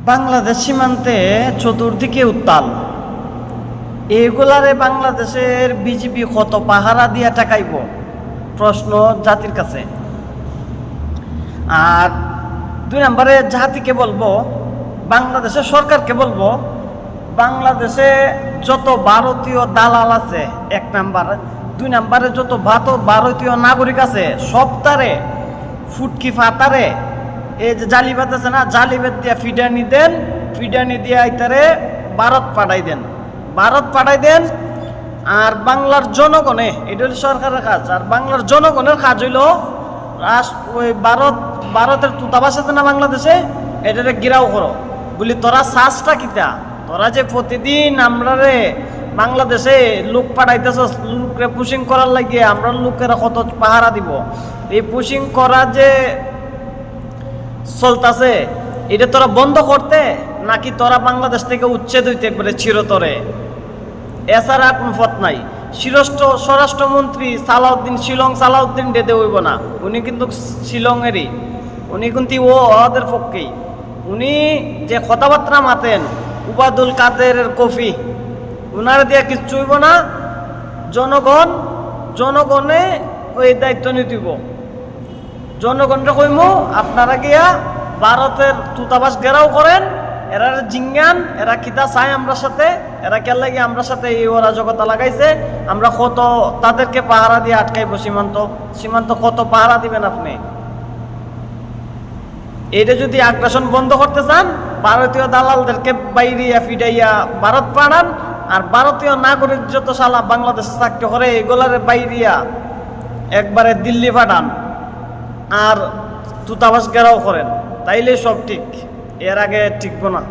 বাংলাদেশ সীমান্তে চতুর্দিকে উত্তাল। এগুলারে বাংলাদেশের বিজেপি কত পাহারা দিয়া টাকাইব, প্রশ্ন জাতির কাছে। আর দুই নম্বরে জাতিকে বলবো, বাংলাদেশের সরকারকে বলবো, বাংলাদেশে যত ভারতীয় দালাল আছে এক নাম্বার, দুই নাম্বারে যত ভারতীয় নাগরিক আছে সব তারে ফুটকি ফাতারে এই যে জালিবাদ আছে না, জালিবাদ দিয়া ফিডানি দেন, ফিডানি দিয়া ইতারে ভারত পাঠাই দেন। আর বাংলার জনগণে, এটা হলো সরকারের কাজ, আর বাংলার জনগণের কাজ হইল ওই ভারতের দূতাবাস আছে না বাংলাদেশে, এটারে গিরাও করো বলি। তোরা সাজটা কিতা, তোরা যে প্রতিদিন আমরা রে বাংলাদেশে লোক পাঠাইতেছ, লোকরে পুশিং করার লাগিয়ে আমরা লোকেরা কত পাহারা দিব। এই পুশিং করা যে চলতেছে, এটা তোরা বন্ধ করতে, নাকি তোরা বাংলাদেশ থেকে উচ্ছেদ হইতে একবারে চিরতরে, এছাড়া কোন পথ নাই। স্বরাষ্ট্রমন্ত্রী সালাউদ্দিন ডেদে হইব না, উনি কিন্তু শিলংয়েরই, উনি কিন্তু ওদের পক্ষেই। উনি যে কথাবার্তা মাতেন, উবাদুল কাদেরের কফি, উনারা দিয়ে কিচ্ছু হইব না। জনগণে ওই দায়িত্ব নিতেইব। জনগণরা কইম আপনারা গিয়া ভারতের দূতাবাস ঘেরাও করেন, এরা জিঙ্গান, এরা কিতা চায় আমরা সাথে, এরা কেন লাগে আমরা সাথে এই অরাজকতা লাগাইছে, আমরা কত তাদেরকে পাহারা দিয়ে আটকাইব। সীমান্ত কত পাহারা দিবেন আপনি? এটা যদি আগ্রাসন বন্ধ করতে চান, ভারতীয় দালালদেরকে বাইরিয়া ফিডাইয়া ভারত পাঠান, আর ভারতীয় নাগরিক যত সালা বাংলাদেশে চাকরি করে এগুলারে বাইরিয়া একবারে দিল্লি পাঠান আর দূতাবাস ঘেরাও করেন, তাইলে সব ঠিক। এর আগে টিকবো না।